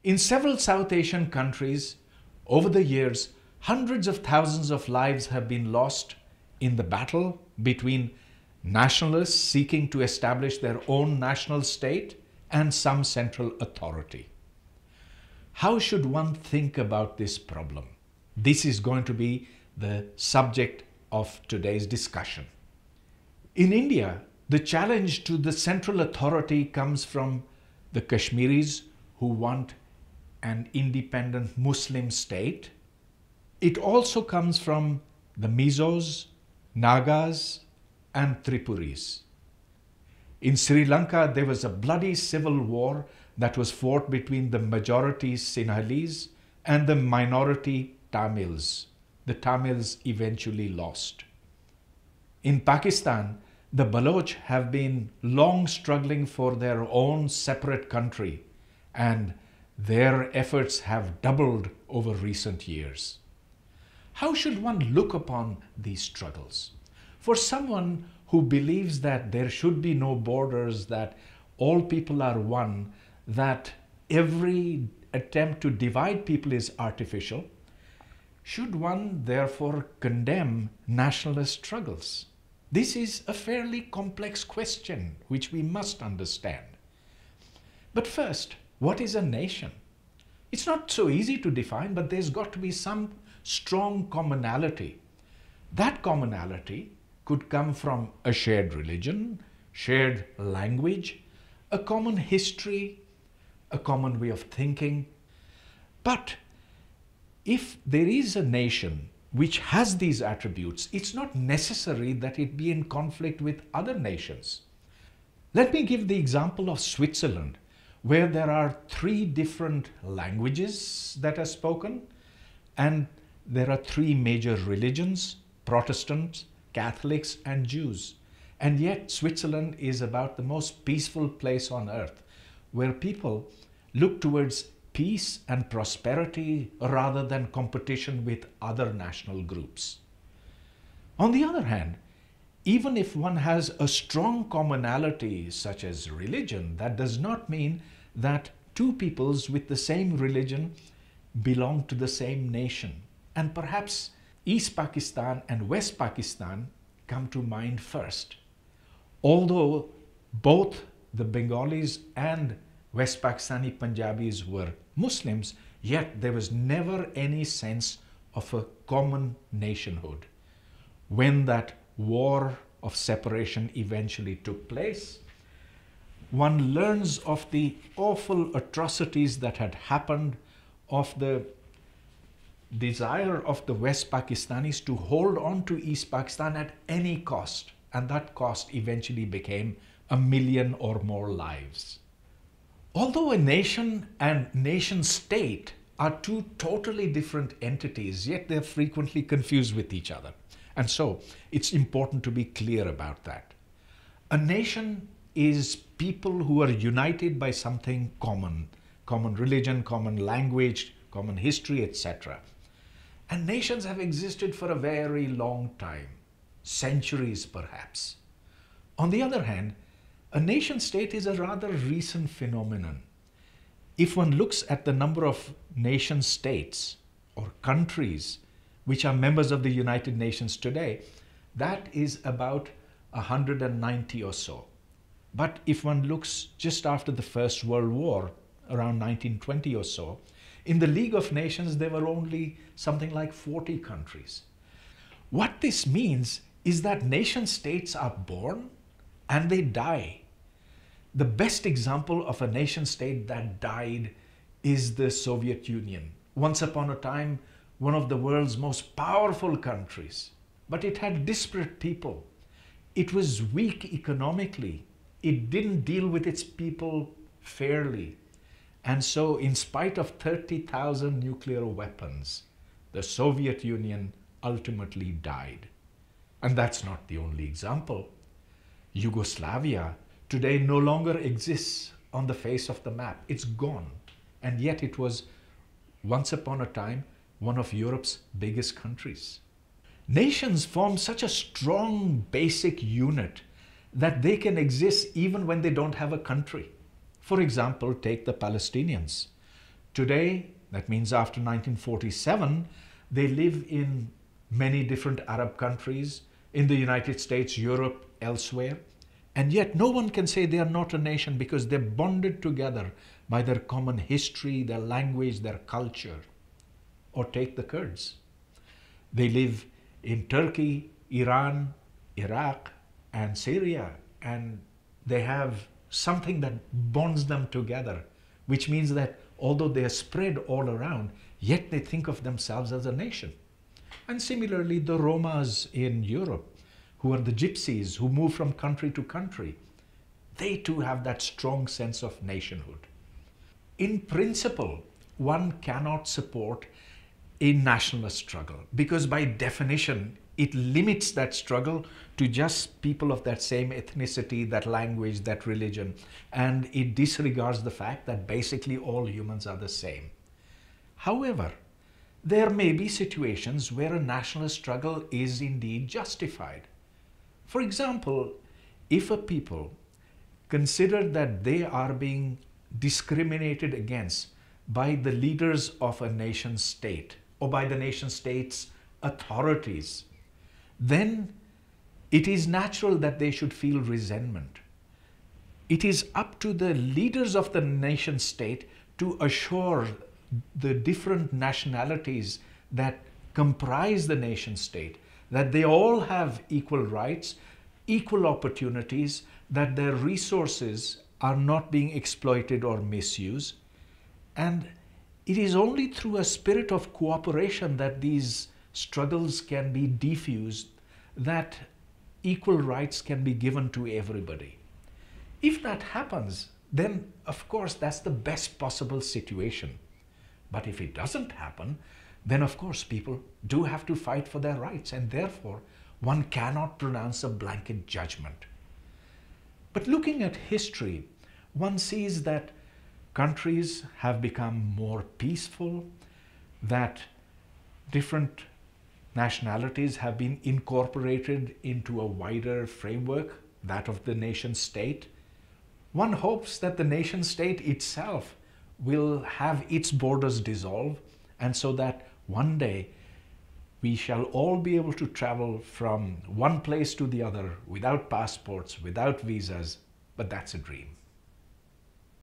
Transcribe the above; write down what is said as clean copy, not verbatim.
In several South Asian countries, over the years, hundreds of thousands of lives have been lost in the battle between nationalists seeking to establish their own national state and some central authority. How should one think about this problem? This is going to be the subject of today's discussion. In India, the challenge to the central authority comes from the Kashmiris who want an independent Muslim state. It also comes from the Mizos, Nagas, and Tripuris. In Sri Lanka, there was a bloody civil war that was fought between the majority Sinhalese and the minority Tamils. The Tamils eventually lost. In Pakistan, the Baloch have been long struggling for their own separate country, and their efforts have doubled over recent years. How should one look upon these struggles? For someone who believes that there should be no borders, that all people are one, that every attempt to divide people is artificial, should one therefore condemn nationalist struggles? This is a fairly complex question which we must understand. But first, what is a nation? It's not so easy to define, but there's got to be some strong commonality. That commonality could come from a shared religion, shared language, a common history, a common way of thinking. But if there is a nation which has these attributes, it's not necessary that it be in conflict with other nations. Let me give the example of Switzerland, where there are 3 different languages that are spoken, and there are 3 major religions: Protestants, Catholics, and Jews. And yet Switzerland is about the most peaceful place on earth, where people look towards peace and prosperity rather than competition with other national groups. On the other hand, even if one has a strong commonality such as religion, that does not mean that 2 peoples with the same religion belong to the same nation. And perhaps East Pakistan and West Pakistan come to mind first. Although both the Bengalis and West Pakistani Punjabis were Muslims, yet there was never any sense of a common nationhood. When that war of separation eventually took place, one learns of the awful atrocities that had happened, of the desire of the West Pakistanis to hold on to East Pakistan at any cost, and that cost eventually became 1 million or more lives. Although a nation and nation state are 2 totally different entities, yet they're frequently confused with each other. And so it's important to be clear about that. A nation is people who are united by something common, common religion, common language, common history, etc. And nations have existed for a very long time, centuries perhaps. On the other hand, a nation state is a rather recent phenomenon. If one looks at the number of nation states or countries which are members of the United Nations today, that is about 190 or so. But if one looks just after the First World War, around 1920 or so, in the League of Nations there were only something like 40 countries. What this means is that nation states are born and they die. The best example of a nation state that died is the Soviet Union. Once upon a time, one of the world's most powerful countries, but it had disparate people. It was weak economically. It didn't deal with its people fairly. And so, in spite of 30,000 nuclear weapons, the Soviet Union ultimately died. And that's not the only example. Yugoslavia today no longer exists on the face of the map. It's gone. And yet it was, once upon a time, one of Europe's biggest countries. Nations form such a strong basic unit that they can exist even when they don't have a country. For example, take the Palestinians. Today, that means after 1947, they live in many different Arab countries, in the United States, Europe, elsewhere. And yet no one can say they are not a nation because they're bonded together by their common history, their language, their culture. Or take the Kurds. They live in Turkey, Iran, Iraq, and Syria, and they have something that bonds them together, which means that although they are spread all around, yet they think of themselves as a nation. And similarly, the Romas in Europe, who are the gypsies who move from country to country, they too have that strong sense of nationhood. In principle, one cannot support a nationalist struggle because by definition, it limits that struggle to just people of that same ethnicity, that language, that religion, and it disregards the fact that basically all humans are the same. However, there may be situations where a nationalist struggle is indeed justified. For example, if a people consider that they are being discriminated against by the leaders of a nation state or by the nation state's authorities, then it is natural that they should feel resentment. It is up to the leaders of the nation state to assure the different nationalities that comprise the nation state that they all have equal rights, equal opportunities, that their resources are not being exploited or misused. And it is only through a spirit of cooperation that these struggles can be diffused, that equal rights can be given to everybody. If that happens, then of course that's the best possible situation. But if it doesn't happen, then of course people do have to fight for their rights, and therefore one cannot pronounce a blanket judgment. But looking at history, one sees that countries have become more peaceful, that different nationalities have been incorporated into a wider framework, that of the nation state. One hopes that the nation state itself will have its borders dissolve, and so that one day we shall all be able to travel from one place to the other without passports, without visas, but that's a dream.